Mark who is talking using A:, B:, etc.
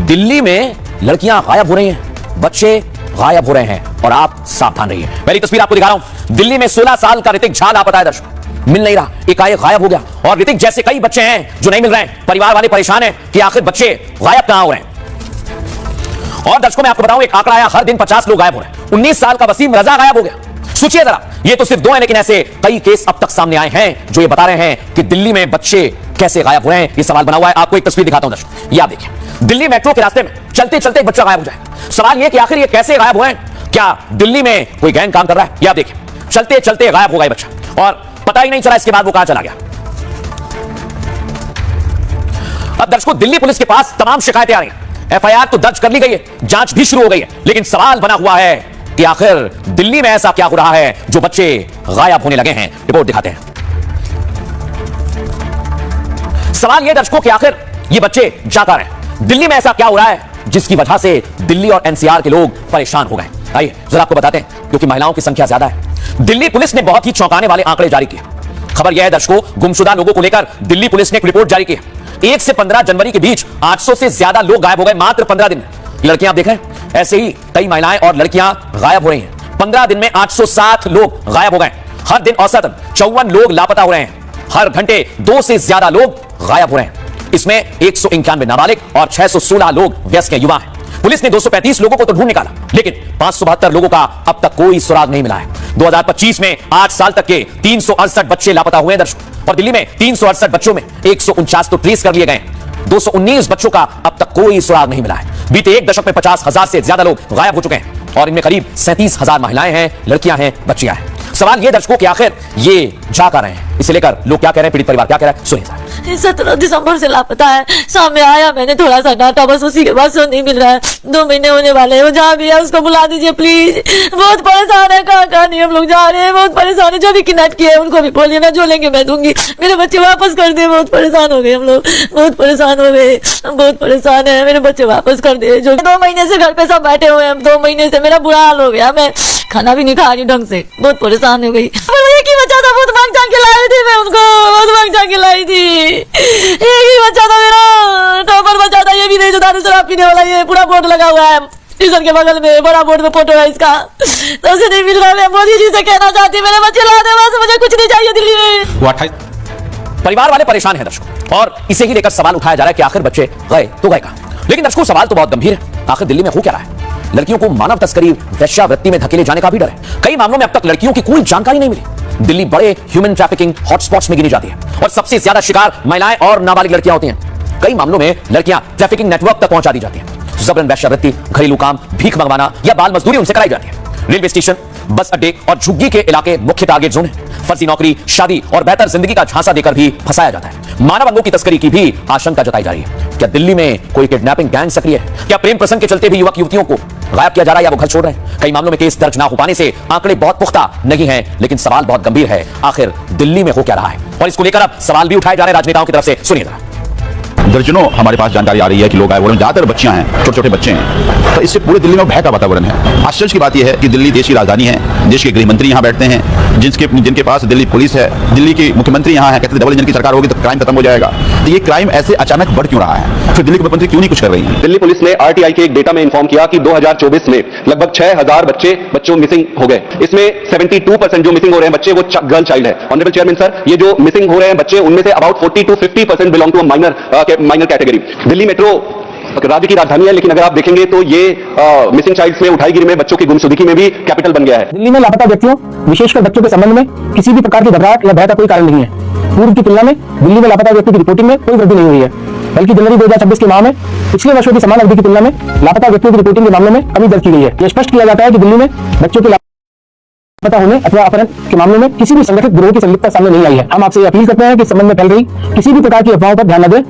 A: दिल्ली में लड़कियां गायब हो रही हैं, बच्चे गायब हो रहे हैं और आप सावधान रहिए। पहली तस्वीर आपको दिखा रहा हूं। दिल्ली में 16 साल का ऋतिक झा लापता है दर्शकों, मिल नहीं रहा, एकाएक गायब हो गया। और ऋतिक जैसे कई बच्चे हैं जो नहीं मिल रहे हैं। परिवार वाले परेशान हैं कि आखिर बच्चे गायब कहां हो रहे हैं। और दर्शकों मैं आपको बताऊं, एक आंकड़ा आया, हर दिन 50 लोग गायब हो रहे हैं। 19 साल का वसीम रजा गायब हो गया। सोचिए जरा, ये तो सिर्फ 2 हैं, लेकिन ऐसे कई केस अब तक सामने आए हैं जो ये बता रहे हैं कि दिल्ली में बच्चे कैसे गायब हो रहे हैं। ये सवाल बना हुआ है, आपको एक तस्वीर दिखाता हूं दर्शकों, ये आप देखिए। दिल्ली मेट्रो के रास्ते में चलते चलते एक बच्चा गायब हो जाए। सवाल ये कि आखिर ये कैसे गायब हुए हैं, क्या दिल्ली में कोई गैंग काम कर रहा है? ये आप देखिए, चलते चलते गायब हो गया बच्चा और पता ही नहीं चला इसके बाद वो कहां चला गया। अब दर्शकों, दिल्ली पुलिस के पास तमाम शिकायतें आ रही हैं, एफआईआर तो दर्ज कर ली गई है, जांच भी शुरू हो गई है, लेकिन सवाल बना हुआ है कि आखिर दिल्ली में ऐसा क्या हो रहा है जो बच्चे गायब होने लगे हैं। रिपोर्ट दिखाते हैं। सवाल यह दर्शकों कि आखिर ये बच्चे जा कहां रहे हैं, दिल्ली में ऐसा क्या हो रहा है जिसकी वजह से दिल्ली और एनसीआर के लोग परेशान हो गए। आइए जरा आपको बताते हैं, क्योंकि महिलाओं की संख्या ज्यादा है। दिल्ली पुलिस ने बहुत ही चौंकाने वाले आंकड़े जारी किए। खबर यह है दर्शकों, गुमशुदा लोगों को लेकर दिल्ली पुलिस ने एक रिपोर्ट जारी की है। 1 से 15 जनवरी के बीच 800 से ज्यादा लोग गायब हो गए मात्र 15 दिन में। लड़कियां आप देख रहे हैं, ऐसे ही कई महिलाएं और लड़कियां गायब हो रही हैं। 15 दिन में 807 लोग गायब हो गए। हर दिन औसतन 54 लोग लापता हो रहे हैं। हर घंटे 2 से ज्यादा लोग गायब हो रहे हैं। इसमें 191 नाबालिग और 616 लोग वयस्क युवा हैं। पुलिस ने 235 लोगों को तो ढूंढ निकाला, लेकिन 572 लोगों का अब तक कोई सुराग नहीं मिला है। 2025 में 8 साल तक के 368 बच्चे लापता हुए हैं दर्शकों, और दिल्ली में 368 बच्चों में 149 तो ट्रेस कर लिए गए। 219 बच्चों का अब तक कोई सुराग नहीं मिला है। बीते एक दशक में 50,000 से ज्यादा लोग गायब हो चुके हैं और इनमें करीब 37,000 महिलाएं हैं, लड़कियां हैं, बच्चियां हैं। सवाल ये दर्शकों कि आखिर ये जा कर रहे हैं, इसे लेकर लोग क्या कह रहे हैं, पीड़ित परिवार क्या कह रहा है, सुनिए।
B: 17 दिसंबर से लापता है। सामने आया, मैंने थोड़ा सा डांटा, बस उसी के बाद से नहीं मिल रहा है। 2 महीने होने वाले हैं। वो जहाँ भी है उसको बुला दीजिए प्लीज। बहुत परेशान है, कहाँ नहीं हम लोग जा रहे हैं, बहुत परेशान है। जो भी किडनैप किए उनको भी बोलिए, मैं जो लेंगे मैं दूंगी। मेरे बच्चे वापस कर दे, बहुत परेशान हो गए हम लोग, बहुत परेशान हो गए, बहुत परेशान है। मेरे बच्चे वापस कर दे। जो 2 महीने से घर पे सब बैठे हुए हैं, 2 महीने से मेरा बुरा हाल हो गया। मैं खाना भी नहीं खा रही ढंग से, बहुत परेशान हो गई। एक ही बच्चा था, बहुत मांग चांग के लाई थी मैं उनको, बहुत मांग चांग के लाई थी। एक ही बच्चा था मेरा, टॉपर बच्चा था। ये भी नहीं जो दारू शराब पीने वाला, ये पूरा बोर्ड लगा हुआ है ट्यूशन के बगल में, बड़ा बोर्ड में फोटो है इसका, तो उसे नहीं मिल रहा। मैं मोदी जी से कहना चाहती, मेरे बच्चे ला दे, बस मुझे कुछ नहीं चाहिए दिल्ली में।
A: परिवार वाले परेशान हैं दर्शकों, और इसे ही लेकर सवाल उठाया जा रहा है कि आखिर बच्चे गए तो गए कहां। लेकिन दर्शकों सवाल तो बहुत गंभीर है, आखिर दिल्ली में हो क्या रहा है। लड़कियों को मानव तस्करी, वेश्यावृत्ति में धकेले जाने का भी डर है। कई मामलों में अब तक लड़कियों की कोई जानकारी नहीं मिली। दिल्ली बड़े ह्यूमन ट्रैफिकिंग हॉटस्पॉट्स में गिनी जाती है और सबसे ज्यादा शिकार महिलाएं और नाबालिग लड़कियां होती हैं। कई मामलों में लड़कियां ट्रैफिकिंग नेटवर्क तक पहुंचा दी जाती हैं। जबरन वेश्यावृत्ति, घरेलू काम, भीख मंगवाना या बाल मजदूरी उनसे कराई जाती है। रेलवे स्टेशन, बस अड्डे और झुग्गी के इलाके मुख्य टारगेट जोन है। फर्जी नौकरी, शादी और बेहतर जिंदगी का झांसा देकर भी फंसाया जाता है। मानव अंगों की तस्करी की भी आशंका जताई जा रही है। क्या दिल्ली में कोई किडनैपिंग गैंग सक्रिय है? क्या प्रेम प्रसंग के चलते भी युवक युवतियों को गायब किया जा रहा है या वो घर छोड़ रहे हैं? कई मामलों में केस दर्ज ना हो पाने से आंकड़े बहुत पुख्ता नहीं है, लेकिन सवाल बहुत गंभीर है, आखिर दिल्ली में हो क्या रहा है। और इसको लेकर अब सवाल भी उठाए जा रहे हैं राजनेताओं की तरफ से, सुनिए जरा।
C: दर्जनों हमारे पास जानकारी आ रही है कि लोग गायब हो रहे हैं, ज्यादातर बच्चियां हैं, छोटे छोटे बच्चे हैं। तो इससे पूरे दिल्ली में भय का वातावरण है। आश्चर्य की बात यह है कि दिल्ली देश की राजधानी है, देश के गृह मंत्री यहाँ बैठते हैं, जिनके पास दिल्ली पुलिस है, दिल्ली के मुख्यमंत्री यहाँ है, कहते हैं डबल इंजन की सरकार होगी तो क्राइम खत्म हो जाएगा। तो ये क्राइम ऐसे अचानक बढ़ क्यों रहा है? फिर दिल्ली के मुख्यमंत्री क्यों नहीं कुछ कर रही है?
D: दिल्ली पुलिस ने आरटीआई के एक डेटा में इन्फॉर्म किया कि 2024 में लगभग 6000 बच्चों मिसिंग हो गए। इसमें 72% जो मिसिंग हो रहे हैं बच्चे वो गर्ल चाइल्ड है। ऑनरेबल चेयरमैन सर, ये जो मिसिंग हो रहे हैं बच्चे, उनमें से about 40 to 50% belong to minor category. Delhi metro राज्य की राजधानी है, लेकिन अगर आप देखेंगे तो ये मिसिंग चाइल्ड्स में, उठाईगिरी में, बच्चों की गुमशुदगी में भी कैपिटल बन गया है।
E: दिल्ली में लापता व्यक्तियों, विशेषकर बच्चों के संबंध में किसी भी प्रकार की घबराहट या भय का कोई कारण नहीं है। पूर्व की तुलना में दिल्ली में लापता व्यक्ति की रिपोर्टिंग में कोई वृद्धि नहीं हुई है, बल्कि जनवरी 2026 के माह में पिछले वर्षों की समान अवधि की तुलना में लापता व्यक्तियों की रिपोर्टिंग के मामलों में कमी दर्ज की गई है। यह स्पष्ट किया जाता है कि दिल्ली में बच्चों के लापता होने अथवा अपहरण के मामलों में किसी भी संगठित गिरोह की संलिप्तता सामने नहीं आई है। हम आपसे अपील करते हैं कि इस संबंध में फैल रही किसी भी प्रकार की अफवाहों पर ध्यान न दें।